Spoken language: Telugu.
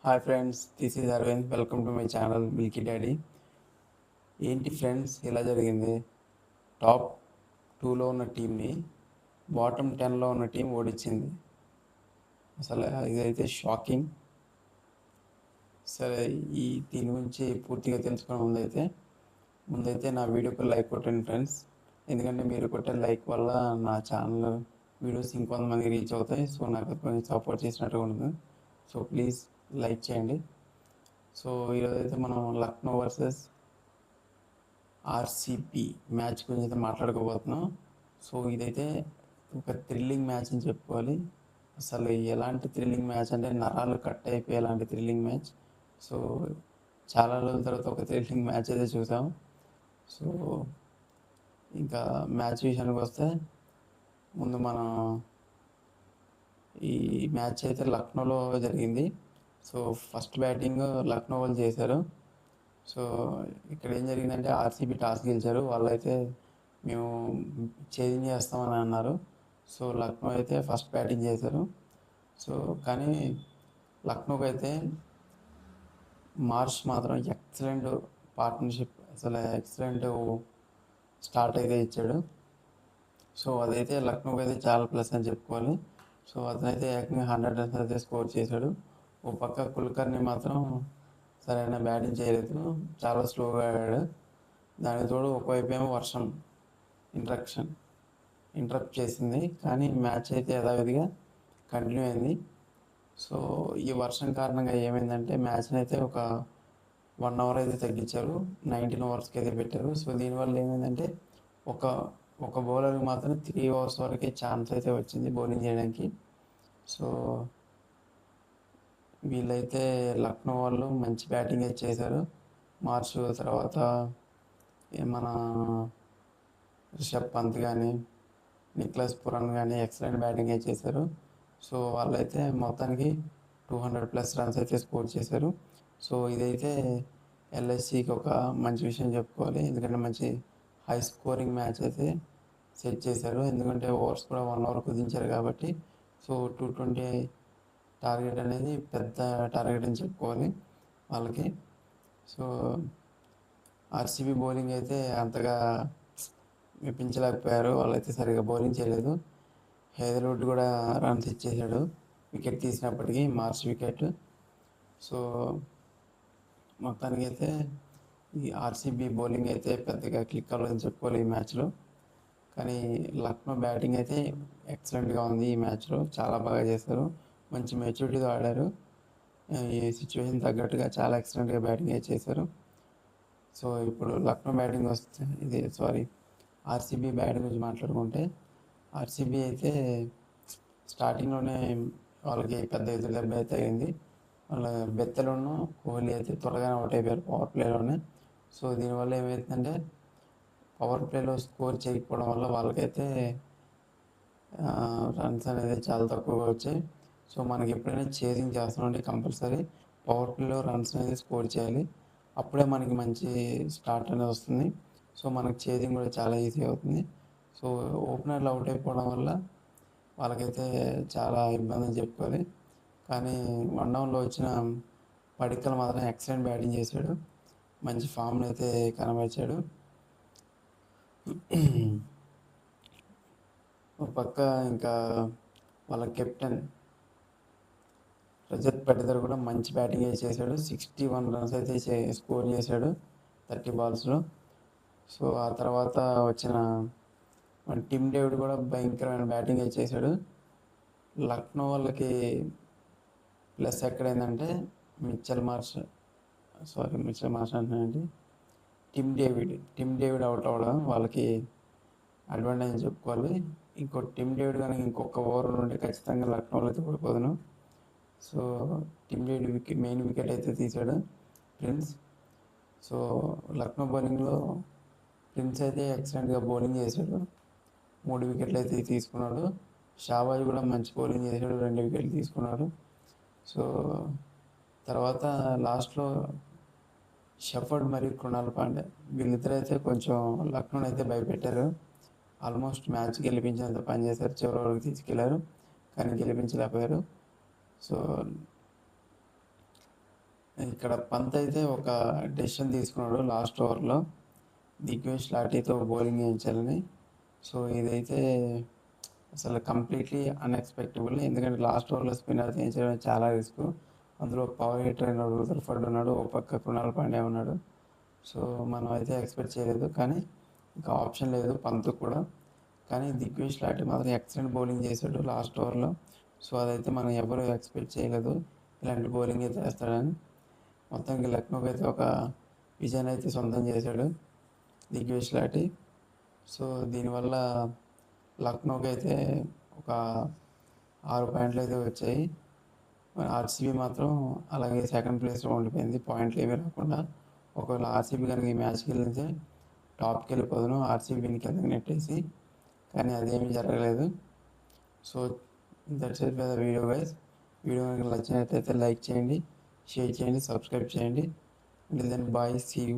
Hi friends, this is Arvind. Welcome to my channel milky daddy. ఏంటి ఫ్రెండ్స్ ఇలా జరిగింది? టాప్ 2లో ఉన్న టీంని బాటమ్ 10లో ఉన్న టీం ఓడించింది. అసలు ఇదైతే షాకింగ్. సరే, దీని గురించి పూర్తిగా తెలుసుకునే ముందైతే నా వీడియోకి లైక్ కొట్టండి ఫ్రెండ్స్. ఎందుకంటే మీరు కొట్టే లైక్ వల్ల నా ఛానల్ వీడియోస్ ఇంకొంతమందికి రీచ్ అవుతాయి. సో నాకు కొంచెం సపోర్ట్ చేసినట్టుగా ఉంటుంది. సో ప్లీజ్ లైక్ చేయండి. సో ఈరోజైతే మనం లక్నో వర్సెస్ ఆర్సీబీ మ్యాచ్ గురించి అయితే మాట్లాడుకోబోతున్నాం. సో ఇదైతే ఒక థ్రిల్లింగ్ మ్యాచ్ అని చెప్పుకోవాలి. అసలు ఎలాంటి థ్రిల్లింగ్ మ్యాచ్ అంటే నరాలు కట్ అయిపోయి ఎలాంటి థ్రిల్లింగ్ మ్యాచ్. సో చాలా రోజుల తర్వాత ఒక థ్రిల్లింగ్ మ్యాచ్ అయితే చూసాం. సో ఇంకా మ్యాచ్ విషయానికి వస్తే ముందు మనం ఈ మ్యాచ్ అయితే లక్నోలో జరిగింది. సో ఫస్ట్ బ్యాటింగ్ లక్నో వాళ్ళు చేశారు. సో ఇక్కడ ఏం జరిగిందంటే ఆర్సీబీ టాస్ గెలిచారు. వాళ్ళైతే మేము చేంజ్ చేస్తామని అన్నారు. సో లక్నో అయితే ఫస్ట్ బ్యాటింగ్ చేశారు. సో కానీ లక్నోకి అయితే మార్ష్ మాత్రం ఎక్సలెంట్ పార్ట్నర్షిప్, అసలు ఎక్సలెంట్ స్టార్ట్ అయితే ఇచ్చాడు. సో అదైతే లక్నోకి అయితే చాలా ప్లస్ అని చెప్పుకోవాలి. సో అతనైతే ఏకంగా 100 రన్స్ అయితే స్కోర్ చేశాడు. ఓ పక్క కుల్కర్ని మాత్రం సరైన బ్యాటింగ్ చేయలేదు, చాలా స్లోగా ఆడాడు. దానికి తోడు ఒకవైపు ఏమో వర్షం ఇంటరప్ట్ చేసింది. కానీ మ్యాచ్ అయితే యథావిధిగా కంటిన్యూ అయింది. సో ఈ వర్షం కారణంగా ఏమైందంటే మ్యాచ్ని అయితే ఒక 1 అవర్ అయితే తగ్గించారు, 19 ఓవర్స్కి అయితే పెట్టారు. సో దీనివల్ల ఏమైందంటే ఒక ఒక బౌలర్కి మాత్రం 3 ఓవర్స్ వరకే ఛాన్స్ అయితే వచ్చింది బౌలింగ్ చేయడానికి. సో వీళ్ళైతే లక్నో వాళ్ళు మంచి బ్యాటింగ్ అయితే చేశారు. మార్చ్ తర్వాత మన రిషబ్ పంత్ కానీ నిక్లస్ పురన్ కానీ ఎక్సలెంట్ బ్యాటింగ్ అయితే చేశారు. సో వాళ్ళైతే మొత్తానికి 200+ రన్స్ అయితే స్కోర్ చేశారు. సో ఇదైతే ఎల్ఐసికి ఒక మంచి విషయం చెప్పుకోవాలి. ఎందుకంటే మంచి హై స్కోరింగ్ మ్యాచ్ అయితే సెట్ చేశారు. ఎందుకంటే ఓవర్స్ కూడా 1 అవర్ కుదించారు కాబట్టి. సో 220 టార్గెట్ అనేది పెద్ద టార్గెట్ అని చెప్పుకోవాలి వాళ్ళకి. సో ఆర్సీబీ బౌలింగ్ అయితే అంతగా మెప్పించలేకపోయారు. వాళ్ళైతే సరిగా బౌలింగ్ చేయలేదు. హేదర్వుడ్ కూడా రన్స్ ఇచ్చేసాడు వికెట్ తీసినప్పటికీ, మార్చ్ వికెట్. సో మొత్తానికి అయితే ఈ ఆర్సీబీ బౌలింగ్ అయితే పెద్దగా క్లిక్ అవ్వలేదని చెప్పుకోవాలి ఈ మ్యాచ్లో. కానీ లక్నో బ్యాటింగ్ అయితే ఎక్సలెంట్గా ఉంది. ఈ మ్యాచ్లో చాలా బాగా చేశారు, మంచి మెచ్యూరిటీతో ఆడారు. ఈ సిచ్యువేషన్ తగ్గట్టుగా చాలా ఎక్సలెంట్గా బ్యాటింగ్ అయితే చేశారు. సో ఇప్పుడు లక్నో బ్యాటింగ్ వస్తే ఆర్సీబీ బ్యాటింగ్ గురించి మాట్లాడుకుంటే, ఆర్సీబీ అయితే స్టార్టింగ్లోనే వాళ్ళకి పెద్ద ఎదురు దెబ్బ అయితే అయింది. వాళ్ళ బెత్తెలను కోహ్లీ అయితే త్వరగానే అవుట్ అయిపోయారు పవర్ ప్లేలోనే. సో దీనివల్ల ఏమైందంటే పవర్ ప్లేలో స్కోర్ చేయకపోవడం వల్ల వాళ్ళకైతే రన్స్ అనేది చాలా తక్కువగా వచ్చాయి. సో మనకి ఎప్పుడైనా చేజింగ్ చేస్తామంటే కంపల్సరీ పవర్ ప్లేలో రన్స్ అనేది స్కోర్ చేయాలి. అప్పుడే మనకి మంచి స్టార్ట్ అనేది వస్తుంది. సో మనకి చేజింగ్ కూడా చాలా ఈజీ అవుతుంది. సో ఓపెనర్లు అవుట్ అయిపోవడం వల్ల వాళ్ళకైతే చాలా ఇబ్బంది అని చెప్పుకోవాలి. కానీ 1 డౌన్లో వచ్చిన పడిక్కల్ మాత్రం ఎక్సలెంట్ బ్యాటింగ్ చేశాడు, మంచి ఫామ్ని అయితే కనబరిచాడు. ఒక పక్క ఇంకా వాళ్ళ కెప్టెన్ రజత్ పటిదార్ కూడా మంచి బ్యాటింగ్ చేశాడు. 61 రన్స్ అయితే స్కోర్ చేశాడు 30 బాల్స్లో. సో ఆ తర్వాత వచ్చిన మన టిమ్ డేవిడ్ కూడా భయంకరమైన బ్యాటింగ్ చేశాడు. లక్నో వాళ్ళకి ప్లస్ ఎక్కడైందంటే మిచెల్ మార్ష్ అంటున్నానండి, టిమ్ డేవిడ్ అవుట్ అవ్వడం వాళ్ళకి అడ్వాంటేజ్ అని చెప్పుకోవాలి. టిమ్ డేవిడ్ కానీ ఇంకొక ఓవర్ నుండి ఖచ్చితంగా లక్నోలో అయితే ఓడిపోదును. So Tim David main wicket అయితే తీశాడు ప్రిన్స్. సో లక్నో బౌలింగ్లో ప్రిన్స్ అయితే ఎక్సలెంట్గా బౌలింగ్ చేశాడు, 3 వికెట్లు అయితే తీసుకున్నాడు. షాబాజ్ కూడా మంచి బౌలింగ్ చేశాడు, 2 వికెట్లు తీసుకున్నాడు. సో తర్వాత లాస్ట్లో షెఫర్డ్ మరియు కృణాల్ పాండే వీళ్ళిద్దరు అయితే కొంచెం లక్నోని అయితే భయపెట్టారు. ఆల్మోస్ట్ మ్యాచ్ గెలిపించేంత పని చేశారు, చివరి వరకు తీసుకెళ్లారు కానీ గెలిపించలేకపోయారు. సో ఇక్కడ పంత్ అయితే ఒక డెసిషన్ తీసుకున్నాడు లాస్ట్ ఓవర్లో దిగ్వేష్ లాఠీతో బౌలింగ్ వేయించాలని. సో ఇదైతే అసలు కంప్లీట్లీ అన్ఎక్స్పెక్టబుల్. ఎందుకంటే లాస్ట్ ఓవర్లో స్పిన్నర్ వేయించడం చాలా రిస్క్. అందులో పవర్ హిటర్ అయిన రుదర్ఫర్డ్ ఉన్నాడు, ఒక పక్క కృణాల్ పాండ్యా ఉన్నాడు. సో మనం అయితే ఎక్స్పెక్ట్ చేయలేదు, కానీ ఇంకా ఆప్షన్ లేదు పంత్ కూడా. కానీ దిగ్వేష్ లాఠీ మాత్రం ఎక్సలెంట్ బౌలింగ్ చేశాడు లాస్ట్ ఓవర్లో. సో అదైతే మనం ఎవరు ఎక్స్పెక్ట్ చేయలేదు ఇలాంటి బౌలింగ్ అయితే వేస్తాడని. మొత్తానికి లక్నోకి అయితే ఒక విజయాన్ని అయితే సొంతం చేశాడు దిగ్వేష్ లాఠీ. సో దీనివల్ల లక్నోకి అయితే ఒక 6 పాయింట్లు అయితే వచ్చాయి. ఆర్సీబీ మాత్రం అలాగే సెకండ్ ప్లేస్లో ఉండిపోయింది, పాయింట్లు ఏమీ రాకుండా. ఒకవేళ ఆర్సీబీ కనుక ఈ మ్యాచ్కి వెళ్తే టాప్కి వెళ్ళిపోదును ఆర్సీబీని కిందకి నెట్టేసి, కానీ అదేమీ జరగలేదు. So that's it for the video guys. Video కనుక నచ్చినట్లయితే లైక్ చేయండి, షేర్ చేయండి, సబ్స్క్రైబ్ చేయండి. Until then bye, see you.